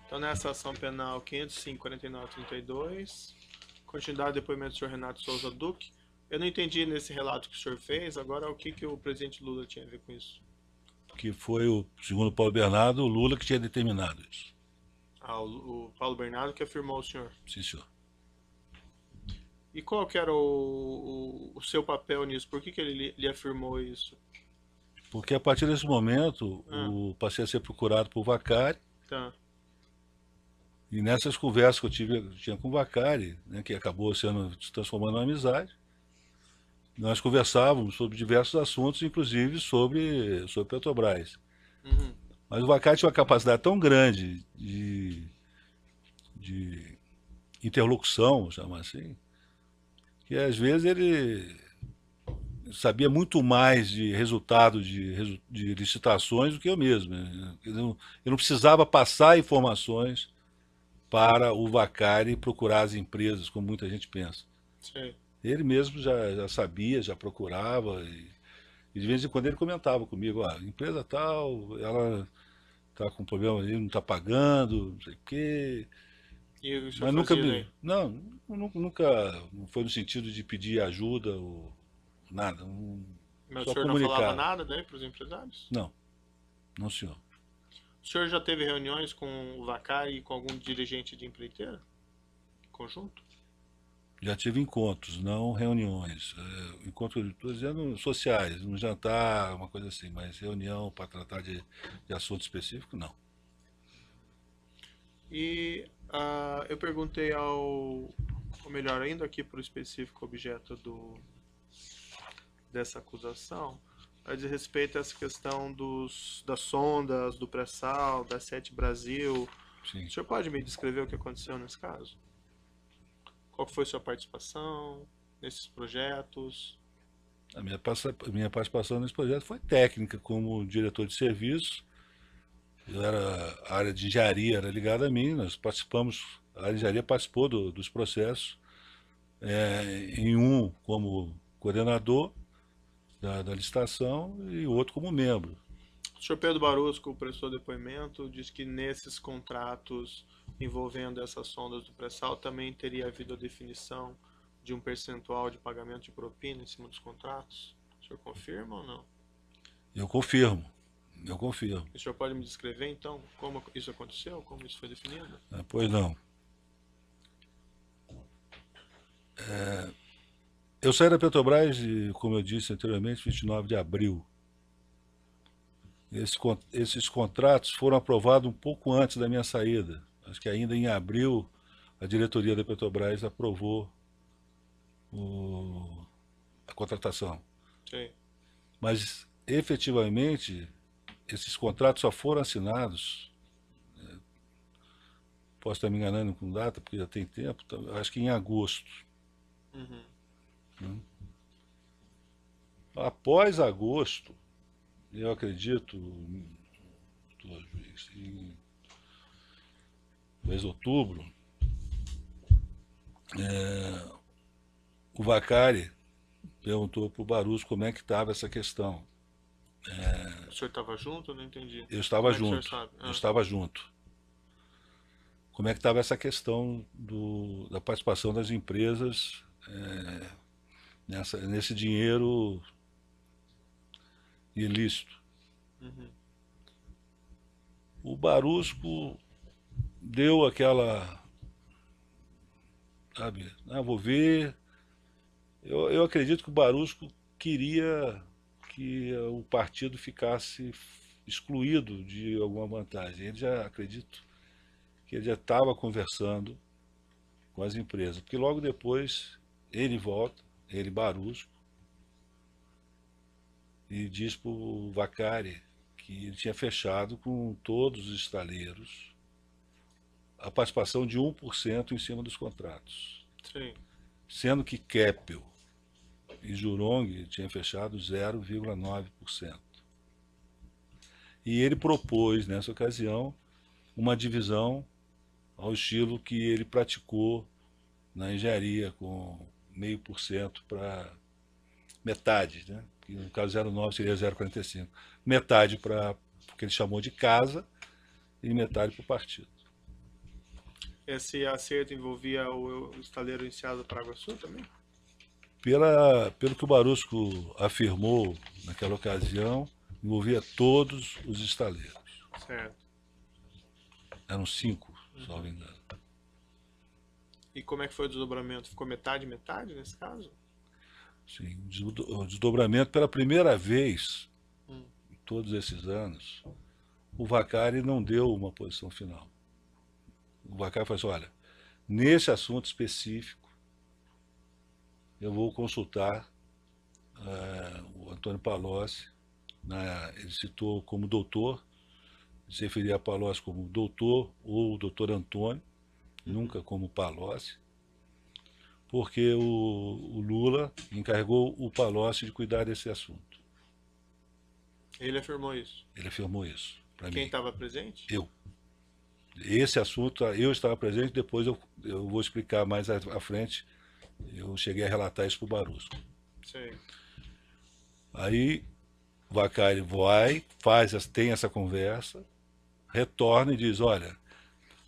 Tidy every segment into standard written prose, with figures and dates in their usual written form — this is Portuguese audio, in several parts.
Então, nessa ação penal 505.49.32, continuidade do depoimento do senhor Renato Souza Duque. Eu não entendi nesse relato que o senhor fez, agora o que o presidente Lula tinha a ver com isso? Que foi, segundo o Paulo Bernardo, o Lula que tinha determinado isso. Ah, o Paulo Bernardo que afirmou ao senhor. Sim, senhor. E qual que era o seu papel nisso? Por que ele lhe afirmou isso? Porque a partir desse momento, Ah, passei a ser procurado por Vacari, tá. e nessas conversas que tinha com o Vacari, né, que acabou se transformando em amizade, nós conversávamos sobre diversos assuntos, inclusive sobre Petrobras. Uhum. Mas o Vacari tinha uma capacidade tão grande de interlocução, vamos chamar assim, que às vezes ele sabia muito mais de resultados de licitações do que eu mesmo, né? Eu não precisava passar informações para o Vacari procurar as empresas, como muita gente pensa. Sei. Ele mesmo já sabia, já procurava, e de vez em quando ele comentava comigo, a empresa tal, ela está com problema ali, não está pagando, não sei o quê. E o senhor Mas nunca fazia me. daí? Não, nunca não foi no sentido de pedir ajuda ou nada. Mas o Só senhor não falava comunicar. nada daí para os empresários? Não, não, senhor. O senhor já teve reuniões com o Vacari e com algum dirigente de empreiteira? Conjunto? Já tive encontros, não reuniões. Encontros, estou dizendo, sociais, um jantar, uma coisa assim, mas reunião para tratar de assunto específico, não. E eu perguntei ou melhor ainda, aqui para o específico objeto dessa acusação, diz respeito a essa questão das sondas, do pré-sal, da Sete Brasil. Sim. O senhor pode me descrever o que aconteceu nesse caso? Qual foi sua participação nesses projetos? A minha participação nesse projeto foi técnica, como diretor de serviço. A área de engenharia era ligada a mim, nós participamos, a área de engenharia participou dos processos, em um como coordenador da licitação e outro como membro. O senhor Pedro Barusco prestou depoimento, diz que nesses contratos envolvendo essas sondas do pré-sal também teria havido a definição de um percentual de pagamento de propina em cima dos contratos. O senhor confirma ou não? Eu confirmo, eu confirmo. O senhor pode me descrever então como isso aconteceu, como isso foi definido? Pois não. Eu saí da Petrobras, como eu disse anteriormente, 29 de abril. Esses contratos foram aprovados um pouco antes da minha saída. Acho que ainda em abril a diretoria da Petrobras aprovou a contratação. Sim. Mas efetivamente esses contratos só foram assinados, posso estar me enganando com data, porque já tem tempo, acho que em agosto. Uhum. Após agosto, eu acredito, em mês de outubro, o Vacari perguntou para o Barus como é que estava essa questão. O senhor estava junto? Eu não entendi. Eu estava Como é que o senhor junto, sabe? eu Ah, estava junto. Como é que estava essa questão da participação das empresas nesse dinheiro ilícito. uhum. O Barusco deu aquela, sabe, vou ver. Eu acredito que o Barusco queria que o partido ficasse excluído de alguma vantagem. Acredito que ele já estava conversando com as empresas, porque logo depois ele volta, ele Barusco, e diz para o Vacari que ele tinha fechado com todos os estaleiros a participação de 1% em cima dos contratos, Sim. sendo que Keppel e Jurong tinham fechado 0,9%. E ele propôs, nessa ocasião, uma divisão ao estilo que ele praticou na engenharia, com 0,5% para metade, né? Que no caso 0,9 seria 0,45. Metade para o que ele chamou de casa e metade para o partido. Esse acerto envolvia o estaleiro Enseada Paraguaçu também? Pelo que o Barusco afirmou naquela ocasião, envolvia todos os estaleiros. Certo. Eram 5, se não me engano. E como é que foi o desdobramento? Ficou metade, metade nesse caso? Sim, o desdobramento pela primeira vez Hum. em todos esses anos, o Vaccari não deu uma posição final. O Vaccari falou assim, olha, nesse assunto específico, eu vou consultar o Antônio Palocci, ele citou como doutor, ele se referia a Palocci como doutor ou doutor Antônio, nunca como Palocci, porque o Lula encarregou o Palocci de cuidar desse assunto. Ele afirmou isso? Ele afirmou isso para mim. Quem estava presente? Eu. Esse assunto, eu estava presente, depois eu vou explicar mais à frente. Eu cheguei a relatar isso para o Barusco. Sei. Aí, o Vaccari vai, tem essa conversa, retorna e diz, olha,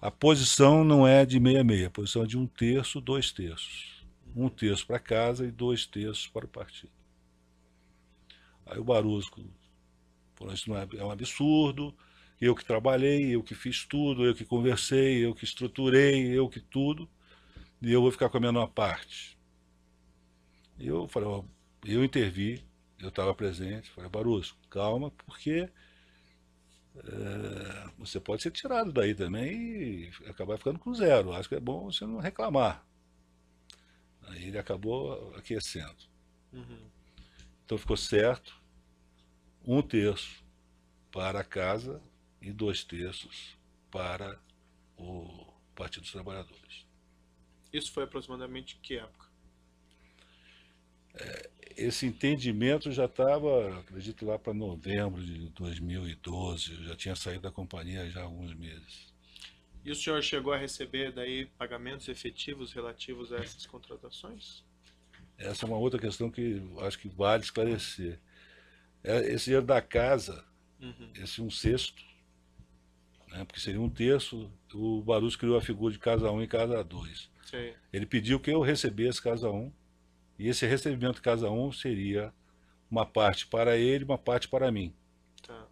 a posição não é de meia-meia, a posição é de 1/3, 2/3. 1/3 para casa e 2/3 para o partido. Aí o Barusco falou, isso não é um absurdo, eu que trabalhei, eu que fiz tudo, eu que conversei, eu que estruturei, eu que tudo, e eu vou ficar com a menor parte. E eu falei, ó, eu intervi, eu estava presente, falei, Barusco, calma, porque você pode ser tirado daí também e acabar ficando com 0. Acho que é bom você não reclamar. Aí ele acabou aquecendo. Uhum. Então ficou certo, 1/3 para a casa e 2/3 para o Partido dos Trabalhadores. Isso foi aproximadamente que época? Esse entendimento já estava, acredito, lá para novembro de 2012, eu já tinha saído da companhia já há alguns meses. E o senhor chegou a receber daí pagamentos efetivos relativos a essas contratações? Essa é uma outra questão que acho que vale esclarecer. Esse dinheiro da casa, esse 1/6, né, porque seria 1/3, o Barus criou a figura de casa 1 e casa 2. Sei. Ele pediu que eu recebesse casa 1, e esse recebimento de casa 1 seria uma parte para ele e uma parte para mim. Tá.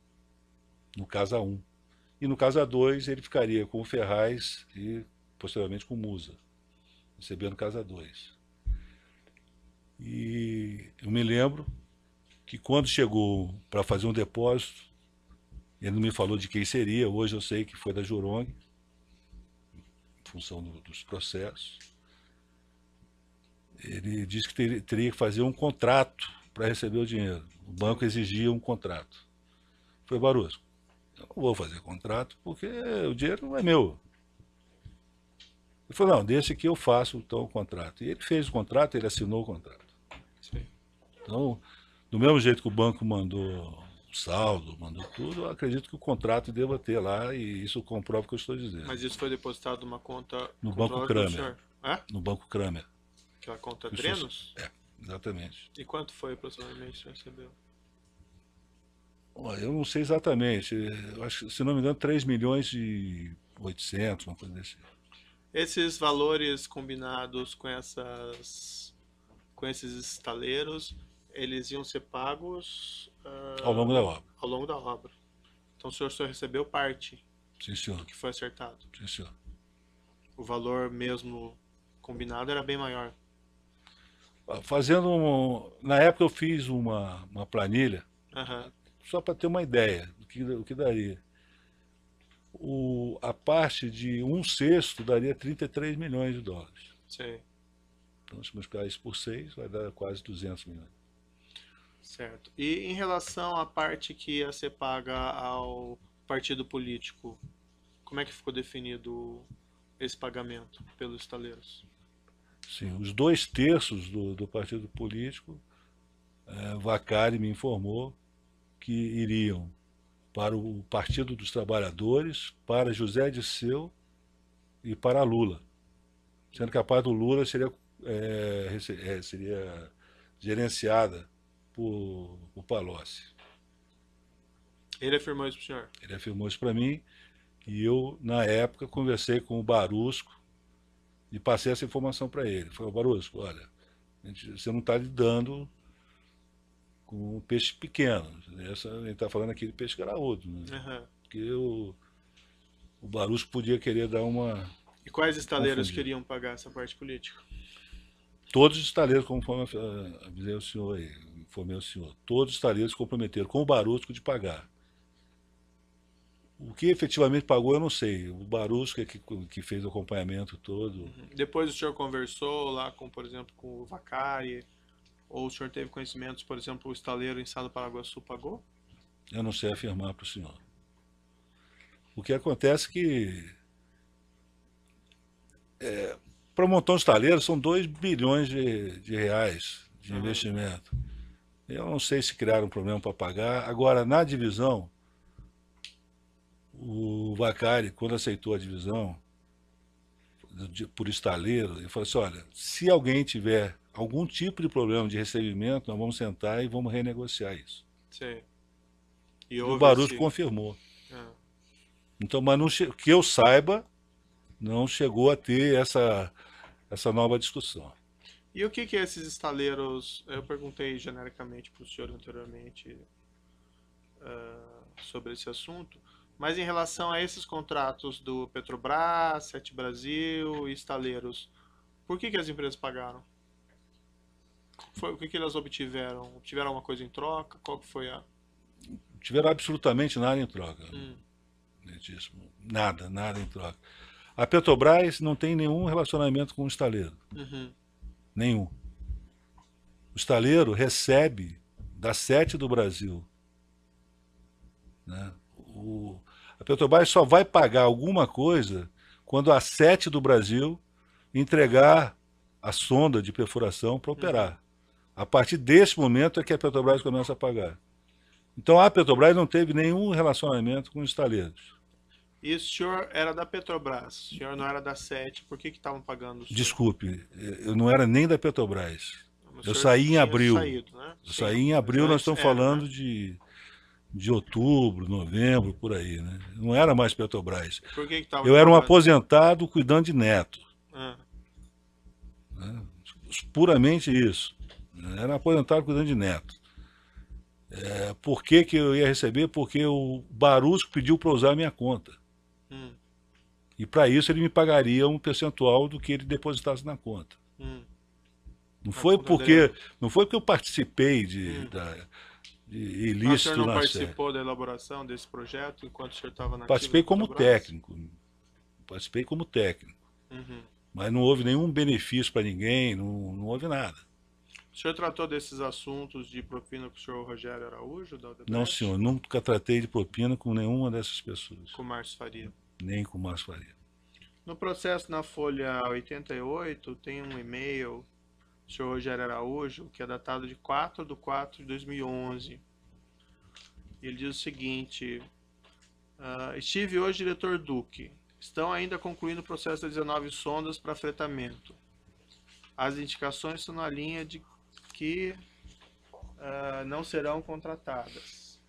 No casa 1. E no casa 2 ele ficaria com o Ferraz e posteriormente com o Musa, recebendo casa 2. E eu me lembro que quando chegou para fazer um depósito, ele não me falou de quem seria, hoje eu sei que foi da Jurong, em função dos processos. Ele disse que teria que fazer um contrato para receber o dinheiro. O banco exigia um contrato. Foi, Barusco, eu não vou fazer contrato porque o dinheiro não é meu. Ele falou, não, deixa que eu faço então o contrato. E ele fez o contrato, ele assinou o contrato. Sim. Então, do mesmo jeito que o banco mandou o saldo, mandou tudo, eu acredito que o contrato deva ter lá e isso comprova o que eu estou dizendo. Mas isso foi depositado numa conta No Banco Kramer. É? No Banco Kramer. Aquela conta Drenos? É, exatamente. E quanto foi aproximadamente que você recebeu? Eu não sei exatamente, eu acho, se não me engano, 3 milhões e 800, uma coisa desse. Esses valores combinados com esses estaleiros, eles iam ser pagos Ao longo da obra. ao longo da obra. Então o senhor só recebeu parte Sim, senhor. do que foi acertado. Sim, senhor. O valor mesmo combinado era bem maior. Na época eu fiz uma planilha, Aham. só para ter uma ideia do que daria. A parte de 1/6 daria 33 milhões de dólares. Sei. Então, se multiplicar isso por 6, vai dar quase 200 milhões. Certo. E em relação à parte que ia ser paga ao partido político, como é que ficou definido esse pagamento pelos estaleiros? Sim, os 2/3 do partido político, Vaccari me informou que iriam para o Partido dos Trabalhadores, para José Dirceu e para Lula. Sendo que a parte do Lula seria gerenciada por Palocci. Ele afirmou isso para o senhor? Ele afirmou isso para mim e eu, na época, conversei com o Barusco E passei essa informação para ele. Falei, Barusco, olha, você não está lidando com um peixe pequeno. A gente está falando aqui de peixe graúdo. Né? Aham. Porque o Barusco podia querer dar uma E quais estaleiros confundida. queriam pagar essa parte política? Todos os estaleiros, conforme avisei o senhor aí, informei o senhor, todos os estaleiros se comprometeram com o Barusco de pagar. O que efetivamente pagou, eu não sei. O Barusco é que fez o acompanhamento todo. Depois o senhor conversou lá com, por exemplo, com o Vacari, ou o senhor teve conhecimentos, por exemplo, o estaleiro em Sá do Paraguaçu pagou? Eu não sei afirmar para o senhor. O que acontece é que para montar um estaleiro são 2 bilhões de reais de Aham. investimento. Eu não sei se criaram um problema para pagar. Agora, na divisão, o Vacari, quando aceitou a divisão por estaleiro, ele falou assim, olha, se alguém tiver algum tipo de problema de recebimento, nós vamos sentar e vamos renegociar isso. Sei. E E o houve Barusco esse... confirmou. Ah. Então, mas não que eu saiba, não chegou a ter essa nova discussão. E o que que esses estaleiros... Eu perguntei genericamente para o senhor anteriormente sobre esse assunto, mas em relação a esses contratos do Petrobras, Sete Brasil e estaleiros, por que que as empresas pagaram? O que que elas obtiveram? Obtiveram alguma coisa em troca? Qual que foi a... Tiveram absolutamente nada em troca. Hum. Nada, nada em troca. A Petrobras não tem nenhum relacionamento com o estaleiro. Uhum. Nenhum. O estaleiro recebe da Sete do Brasil. Né? A Petrobras só vai pagar alguma coisa quando a Sete do Brasil entregar a sonda de perfuração para operar. A partir desse momento é que a Petrobras começa a pagar. Então a Petrobras não teve nenhum relacionamento com os estaleiros. E o senhor era da Petrobras, o senhor não era da Sete, por que que estavam pagando o senhor? Desculpe, eu não era nem da Petrobras. O Eu senhor saí em tinha abril. saído, né? Eu Sim, saí em mas abril, nós antes estamos era, falando né? de outubro, novembro, por aí. Né? Não era mais Petrobras. Por que que estavam Eu era um pagando? aposentado cuidando de neto. Ah, Né? Puramente isso. Era um aposentado cuidando de neto. Por que que eu ia receber? Porque o Barusco pediu para usar a minha conta. hum, E para isso ele me pagaria um percentual do que ele depositasse na conta. hum. Não A foi conta dele porque eu participei de Hum. ilícito Ah, o senhor não na série. participou da elaboração desse projeto enquanto o senhor estava na Participei ativa da como Petrobras? técnico. Participei como técnico. Uhum. Mas não houve nenhum benefício para ninguém, não houve nada. O senhor tratou desses assuntos de propina com o senhor Rogério Araújo, da Odebrecht? Não, senhor, nunca tratei de propina com nenhuma dessas pessoas. Com o Márcio Faria. Nem com o Márcio Faria. No processo na folha 88, tem um e-mail do senhor Rogério Araújo, que é datado de 4/4/2011. Ele diz o seguinte: estive hoje, diretor Duque. Estão ainda concluindo o processo das 19 sondas para fretamento. As indicações estão na linha de que não serão contratadas.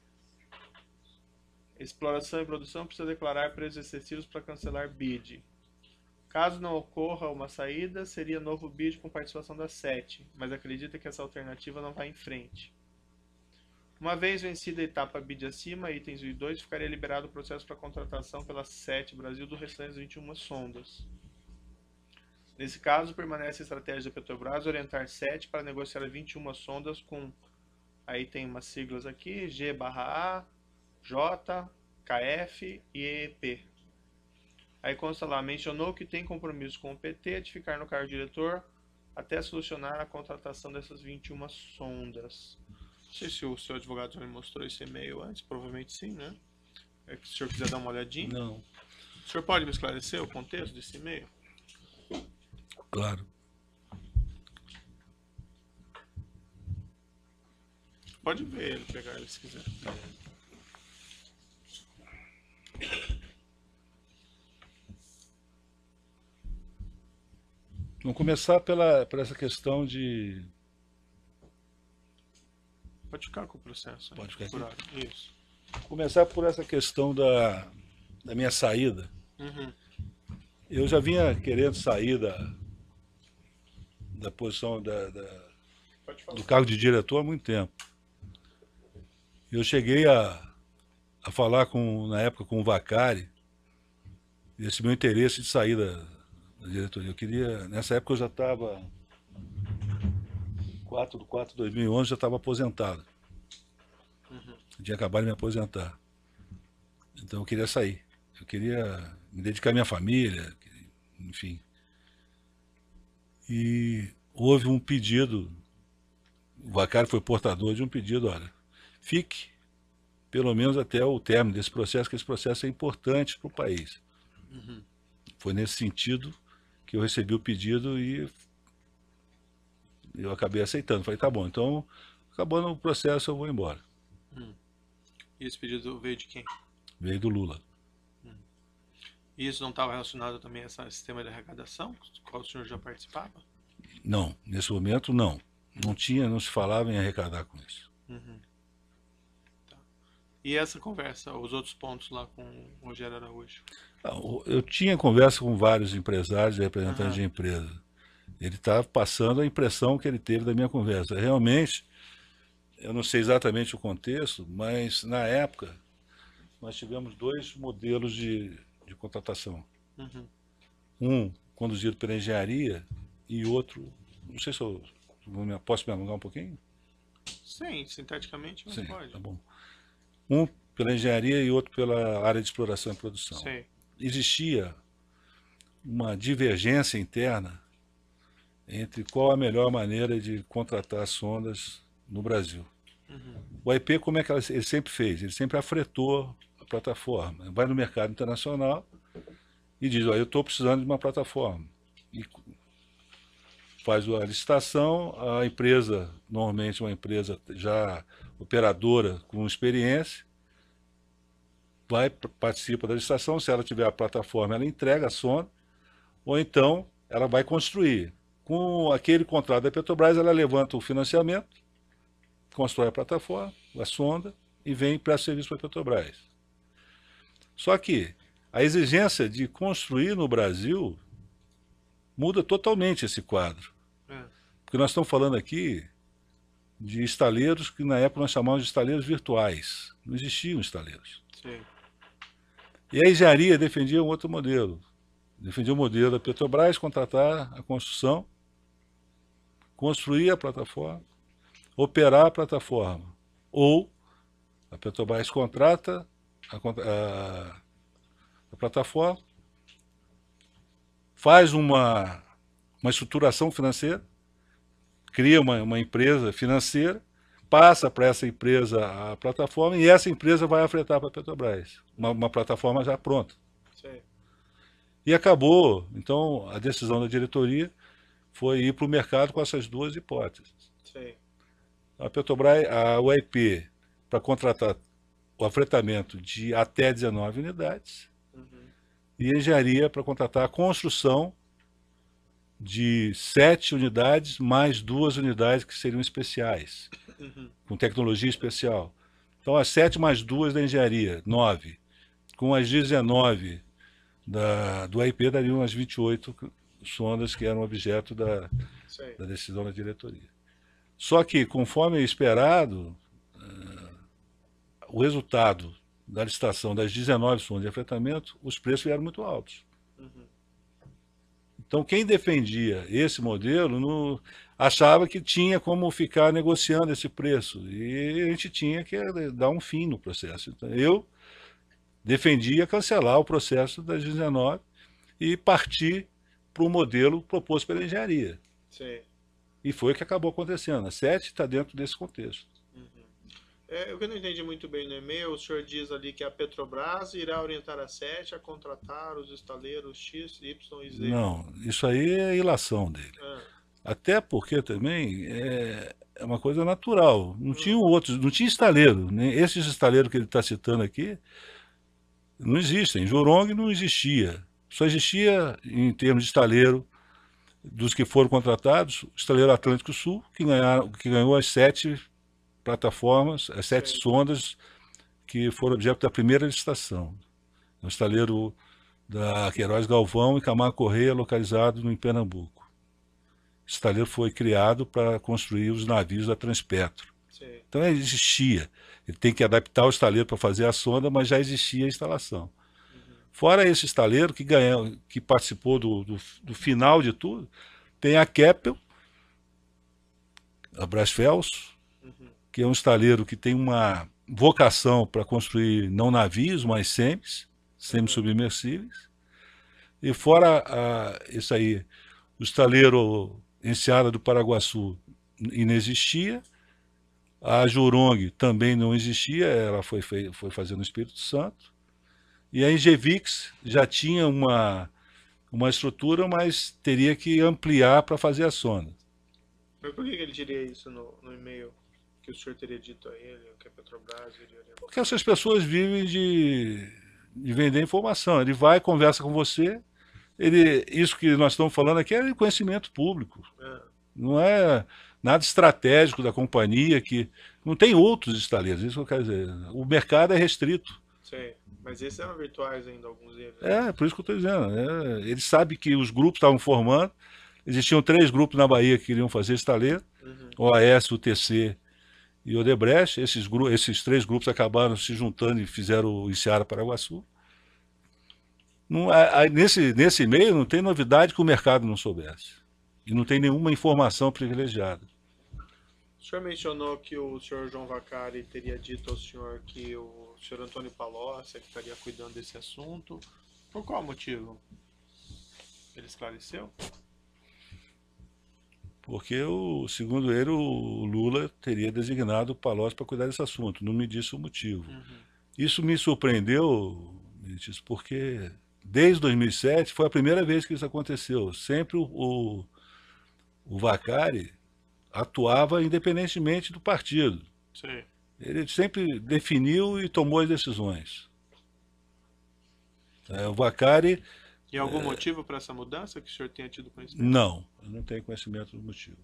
Exploração e produção precisa declarar preços excessivos para cancelar bid. Caso não ocorra uma saída, seria novo bid com participação da Sete, mas acredita que essa alternativa não vai em frente. Uma vez vencida a etapa bid acima, itens 1 e 2, ficaria liberado o processo para contratação pela Sete Brasil do restante das 21 sondas. Nesse caso, permanece a estratégia da Petrobras orientar Sete para negociar 21 sondas com, aí tem umas siglas aqui, G/A, J, KF e EEP. Aí consta lá, mencionou que tem compromisso com o PT de ficar no cargo de diretor até solucionar a contratação dessas 21 sondas. Não sei se o seu advogado já me mostrou esse e-mail antes, provavelmente sim, né? Se o senhor quiser dar uma olhadinha. Não, O senhor pode me esclarecer o contexto desse e-mail? claro. Pode ver ele, pegar ele se quiser. Vamos começar por essa questão de... Pode ficar com o processo. Pode ficar aqui? Por hora. Isso. Começar por essa questão da minha saída. Uhum. Eu já vinha querendo sair da posição Pode falar. do cargo de diretor há muito tempo. Eu cheguei a falar na época com o Vacari, esse meu interesse de sair da diretoria. Eu queria, nessa época eu já estava, 4/4/2011, já estava aposentado. Eu tinha acabado de me aposentar. Então eu queria sair. Eu queria me dedicar à minha família, enfim. E houve um pedido, o Vacari foi portador de um pedido, olha, fique pelo menos até o término desse processo, que esse processo é importante para o país. Foi nesse sentido que eu recebi o pedido e eu acabei aceitando. Falei, tá bom, então, acabando o processo, eu vou embora. E esse pedido veio de quem? Veio do Lula. E isso não estava relacionado também a esse sistema de arrecadação, qual o senhor já participava? Não, nesse momento não. Não se falava em arrecadar com isso. Tá. E essa conversa, os outros pontos lá com o Rogério Araújo? Eu tinha conversa com vários empresários e representantes de empresa. Ele estava passando a impressão que ele teve da minha conversa. Realmente, eu não sei exatamente o contexto, mas na época nós tivemos dois modelos de contratação. Um conduzido pela engenharia e outro, não sei se eu posso me alongar um pouquinho? Sim, sinteticamente não Sim, pode. tá bom. Um pela engenharia e outro pela área de exploração e produção. Sim. Existia uma divergência interna entre qual a melhor maneira de contratar sondas no Brasil. O IP, como é que ele sempre fez? Ele sempre afretou a plataforma. Vai no mercado internacional e diz, olha, eu estou precisando de uma plataforma. E faz a licitação, a empresa, normalmente uma empresa já operadora com experiência, participa da licitação, se ela tiver a plataforma, ela entrega a sonda, ou então ela vai construir. Com aquele contrato da Petrobras, ela levanta o financiamento, constrói a plataforma, a sonda, e vem para serviço para a Petrobras. Só que a exigência de construir no Brasil muda totalmente esse quadro. Porque nós estamos falando aqui de estaleiros que na época nós chamávamos de estaleiros virtuais. Não existiam estaleiros. Sim. E a engenharia defendia um outro modelo. Defendia o modelo da Petrobras contratar a construção, construir a plataforma, operar a plataforma. Ou a Petrobras contrata a plataforma, faz uma estruturação financeira, cria uma empresa financeira, passa para essa empresa a plataforma e essa empresa vai afretar para a Petrobras. Uma plataforma já pronta. Sim. E acabou, então, a decisão da diretoria foi ir para o mercado com essas duas hipóteses. Sim. A Petrobras, a UIP, para contratar o afretamento de até 19 unidades, e a engenharia para contratar a construção de 7 unidades mais 2 unidades que seriam especiais, com tecnologia especial. Então, as 7 mais 2 da engenharia, 9. Com as 19 do AIP, dariam as 28 sondas que eram objeto da decisão da diretoria. Só que, conforme esperado, o resultado da licitação das 19 sondas de afretamento, os preços vieram muito altos. Então, quem defendia esse modelo achava que tinha como ficar negociando esse preço. E a gente tinha que dar um fim no processo. Então, eu defendia cancelar o processo das 19 e partir para o modelo proposto pela engenharia. Sim. E foi o que acabou acontecendo. A 7 está dentro desse contexto. O que eu não entendi muito bem no e-mail, o senhor diz ali que a Petrobras irá orientar a 7 a contratar os estaleiros X, Y e Z. Não, isso aí é ilação dele. Até porque também é uma coisa natural. Não tinha outros, não tinha estaleiro. Esses estaleiros que ele está citando aqui não existem. Jurong não existia. Só existia, em termos de estaleiro, dos que foram contratados, o estaleiro Atlântico Sul, que ganhou as 7 plataformas, as 7 sondas que foram objeto da primeira licitação. O estaleiro da Queiroz Galvão e Camargo Correia, localizado em Pernambuco. Esse estaleiro foi criado para construir os navios da Transpetro. Sim. Então ele existia. Ele tem que adaptar o estaleiro para fazer a sonda, mas já existia a instalação. Fora esse estaleiro que participou do final de tudo, tem a Keppel, a Brasfels, que é um estaleiro que tem uma vocação para construir não navios, mas semi-submersíveis. E fora isso aí, o estaleiro Enseada do Paraguaçu inexistia, a Jurong também não existia, ela foi fazer no Espírito Santo, e a Engevix já tinha uma estrutura, mas teria que ampliar para fazer a sonda. Mas por que ele diria isso no e-mail que o senhor teria dito a ele, que a Petrobras iria orientar? Porque essas pessoas vivem de vender informação. Ele vai, conversa com você, isso que nós estamos falando aqui é conhecimento público. Não é nada estratégico da companhia, que não tem outros estaleiros, isso quer dizer. O mercado é restrito. Sim, mas esses eram virtuais ainda, alguns deles. Por isso que eu estou dizendo. Ele sabe que os grupos estavam formando, existiam 3 grupos na Bahia que queriam fazer estaleiro, OAS, UTC e Odebrecht. Esses 3 grupos acabaram se juntando e fizeram o Enseada Paraguaçu. Nesse meio não tem novidade que o mercado não soubesse. E não tem nenhuma informação privilegiada. O senhor mencionou que o senhor João Vacari teria dito ao senhor que o senhor Antônio Palocci é que estaria cuidando desse assunto. Por qual motivo? Ele esclareceu? Porque, segundo ele, o Lula teria designado o Palocci para cuidar desse assunto. Não me disse o motivo. Isso me surpreendeu, porque desde 2007 foi a primeira vez que isso aconteceu. Sempre o Vacari atuava independentemente do partido. Sim. Ele sempre definiu e tomou as decisões. O Vacari... E algum motivo para essa mudança que o senhor tenha tido conhecimento? Não, eu não tenho conhecimento do motivo.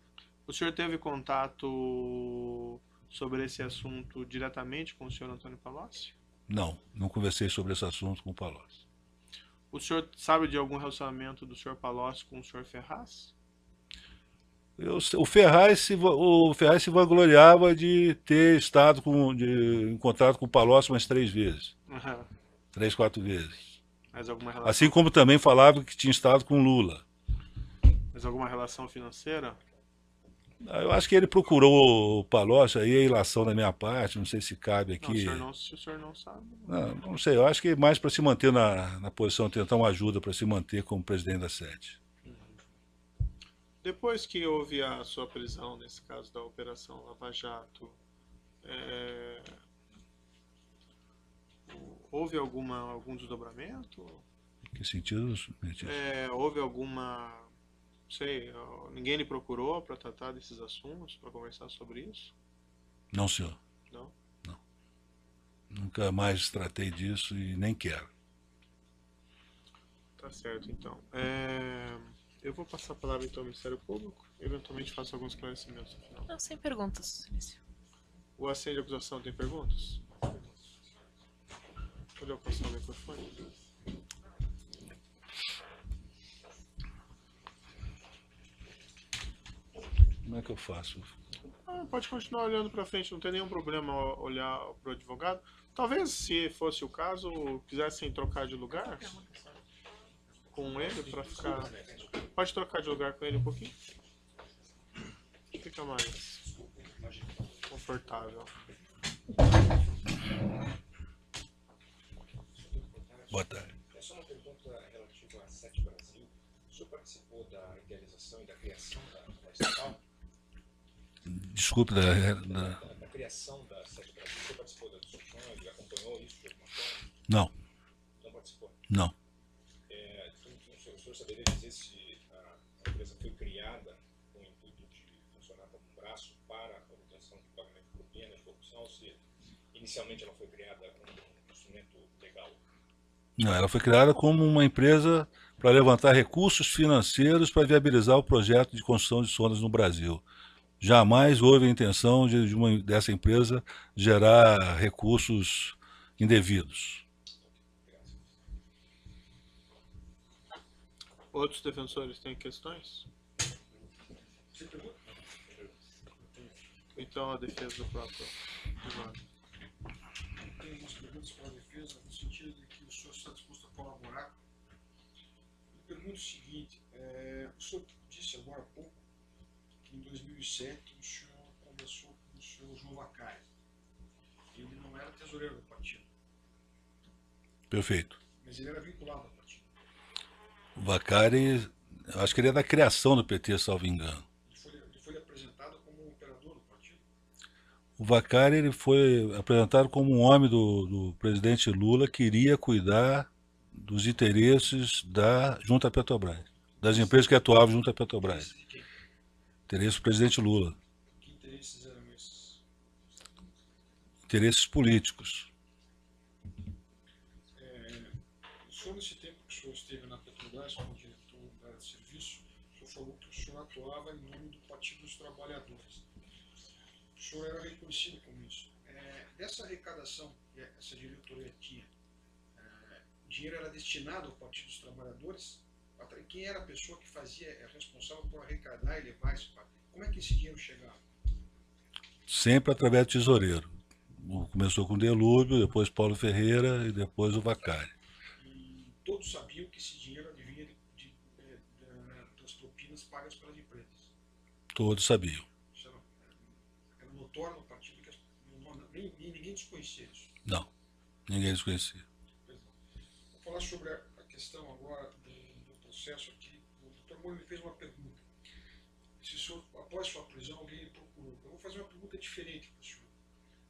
O senhor teve contato sobre esse assunto diretamente com o senhor Antônio Palocci? Não conversei sobre esse assunto com o Palocci. O senhor sabe de algum relacionamento do senhor Palocci com o senhor Ferraz? O Ferraz se vangloriava de ter estado em contato com o Palocci umas 3 vezes. 3, 4 vezes. Mas alguma relação? Assim como também falava que tinha estado com Lula. Mas alguma relação financeira? Eu acho que ele procurou o Palocci, aí a ilação da minha parte, não sei se cabe aqui. Não, se o senhor não sabe. Não sei, eu acho que mais para se manter na posição, tentar uma ajuda para se manter como presidente da sede. Depois que houve a sua prisão, nesse caso da Operação Lava Jato, houve algum desdobramento? Em que sentido? Houve alguma... Não sei, ninguém lhe procurou para tratar desses assuntos, para conversar sobre isso? Não, senhor. Não? Não. Nunca mais tratei disso e nem quero. Tá certo, então. Eu vou passar a palavra então ao Ministério Público, eventualmente faço alguns esclarecimentos no final. Não, sem perguntas, Silêncio. O assento de acusação tem perguntas? Pode alcançar o microfone? Como é que eu faço? Pode continuar olhando para frente, não tem nenhum problema olhar para o advogado. Talvez, se fosse o caso, quisessem trocar de lugar com ele para ficar... Pode trocar de lugar com ele um pouquinho? Fica mais confortável. Boa tarde. É só uma pergunta relativa à Sete Brasil. O senhor participou da idealização e da criação da estatal? Desculpe, Da criação da Sete Brasil, o senhor participou da discussão, ele acompanhou isso de alguma forma? Não. Não participou? Não. O senhor saberia dizer se a empresa foi criada com o intuito de funcionar como um braço para a obtenção de pagamento de propina, de corrupção, ou se inicialmente ela foi criada como um instrumento legal? Não, ela foi criada como uma empresa para levantar recursos financeiros para viabilizar o projeto de construção de sondas no Brasil. Jamais houve a intenção dessa empresa gerar recursos indevidos. Outros defensores têm questões? Você pergunta? Então a defesa do próprio advogado. Tem algumas perguntas para a defesa, no sentido de que o senhor está disposto a colaborar. Eu pergunto o seguinte, o senhor disse agora há pouco que em 2007 o senhor conversou com o senhor João Vacari. Ele não era tesoureiro do partido, Perfeito. mas ele era vinculado ao partido. O Vacari, eu acho que ele é da criação do PT, salvo engano. Ele foi apresentado como um operador do partido. O Vacari ele foi apresentado como um homem do presidente Lula que iria cuidar dos interesses junto à Petrobras, das empresas que atuavam junto à Petrobras. De quem? Interesse do presidente Lula, Que interesses eram esses? interesses políticos. O senhor, nesse tempo que o senhor esteve na Petrobras como diretor da área de serviço, o senhor falou que o senhor atuava em nome do Partido dos Trabalhadores. O senhor era reconhecido como isso. Dessa arrecadação que essa diretoria tinha, o dinheiro era destinado ao Partido dos Trabalhadores? Quem era a pessoa que responsável por arrecadar e levar esse partido? Como é que esse dinheiro chegava? Sempre através do tesoureiro. Começou com o Delúbio, depois Paulo Ferreira e depois o Vacari. E todos sabiam que esse dinheiro advinha das propinas pagas pelas empresas. Todos sabiam. Isso era notório no partido que ninguém desconhecia isso. Não, ninguém desconhecia. Vou falar sobre a questão agora do processo aqui. O Dr. Moro me fez uma pergunta. Se o senhor, após sua prisão, alguém lhe procurou. Eu vou fazer uma pergunta diferente para o senhor.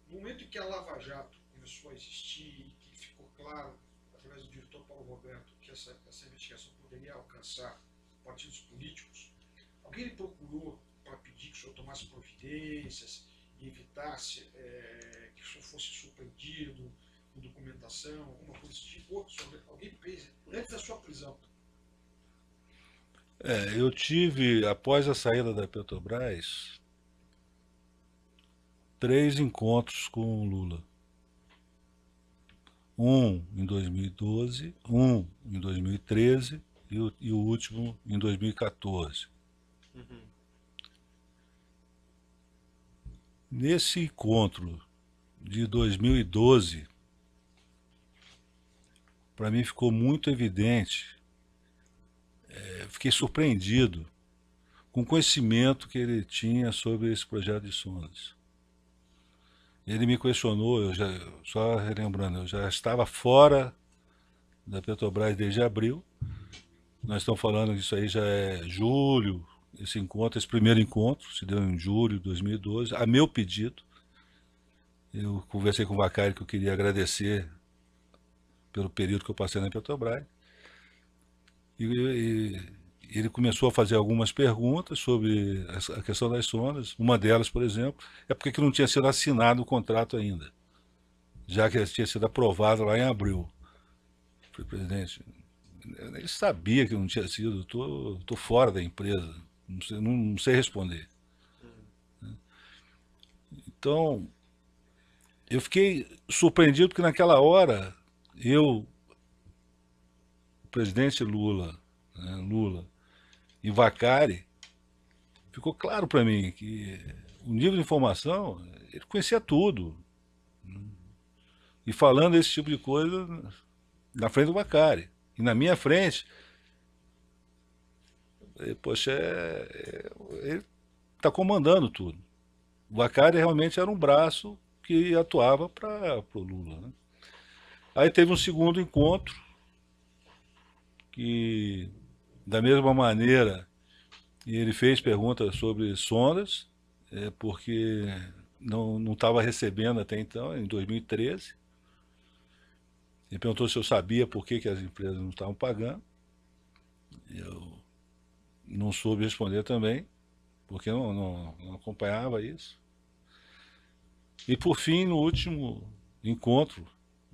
No momento em que a Lava Jato começou a existir, que ficou claro, através do diretor Paulo Roberto, que essa investigação poderia alcançar partidos políticos, alguém lhe procurou para pedir que o senhor tomasse providências e evitasse que o senhor fosse surpreendido com documentação, alguma coisa desse tipo? Alguém fez antes da sua prisão? Eu tive, após a saída da Petrobras, 3 encontros com o Lula. Um em 2012, um em 2013 e o último em 2014. Uhum. Nesse encontro de 2012, para mim ficou muito evidente, fiquei surpreendido com o conhecimento que ele tinha sobre esse projeto de sondas. Ele me questionou, só relembrando, eu já estava fora da Petrobras desde abril. Nós estamos falando que isso aí já é julho, esse primeiro encontro se deu em julho de 2012, a meu pedido. Eu conversei com o Vacari que eu queria agradecer pelo período que eu passei na Petrobras. E ele começou a fazer algumas perguntas sobre a questão das sondas. Uma delas, por exemplo, é porque que não tinha sido assinado o contrato ainda, já que tinha sido aprovado lá em abril. Eu falei, presidente, ele sabia que não tinha sido, estou fora da empresa, não sei responder. Então, eu fiquei surpreendido porque naquela hora, o presidente Lula e Vacari, ficou claro para mim que o nível de informação, ele conhecia tudo. E falando esse tipo de coisa na frente do Vacari. E na minha frente, poxa, ele está comandando tudo. O Vacari realmente era um braço que atuava para o Lula. Né? Aí teve um segundo encontro, que da mesma maneira ele fez perguntas sobre sondas, porque não estava recebendo até então, em 2013. Ele perguntou se eu sabia por que as empresas não estavam pagando. Eu não soube responder também, porque não acompanhava isso. E por fim, no último encontro,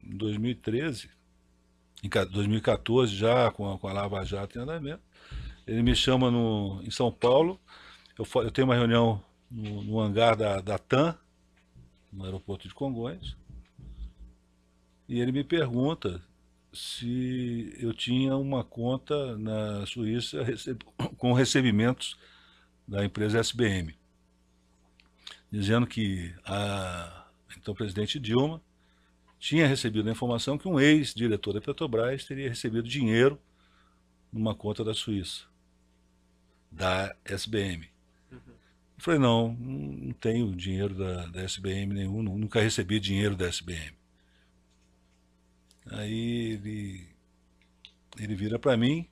em 2013, em 2014, já com a Lava Jato em andamento, ele me chama em São Paulo. Eu tenho uma reunião no hangar da TAM, no aeroporto de Congonhas, e ele me pergunta se eu tinha uma conta na Suíça com recebimentos da empresa SBM, dizendo que a então presidente Dilma tinha recebido a informação que um ex-diretor da Petrobras teria recebido dinheiro numa conta da Suíça, da SBM. Eu falei, não tenho dinheiro da SBM nenhum, nunca recebi dinheiro da SBM. Aí ele vira para mim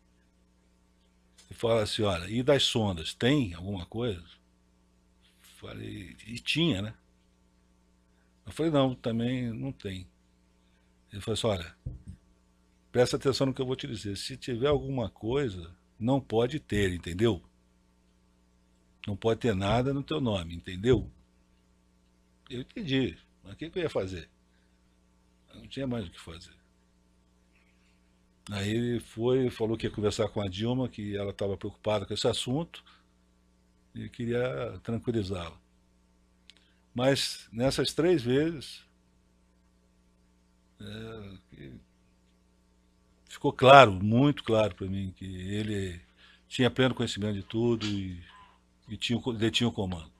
e fala assim, olha, e das sondas, tem alguma coisa? Falei, e tinha, né? Eu falei, não, também não tem. Ele falou assim, olha, presta atenção no que eu vou te dizer, se tiver alguma coisa, não pode ter, entendeu? Não pode ter nada no teu nome, entendeu? Eu entendi, mas o que eu ia fazer? Eu não tinha mais o que fazer. Aí ele falou que ia conversar com a Dilma, que ela estava preocupada com esse assunto e queria tranquilizá-la. Mas nessas 3 vezes ficou claro, muito claro para mim, que ele tinha pleno conhecimento de tudo e detinha o comando.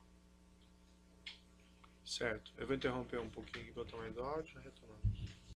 Certo. Eu vou interromper um pouquinho aqui para tomar mais áudio, retomando.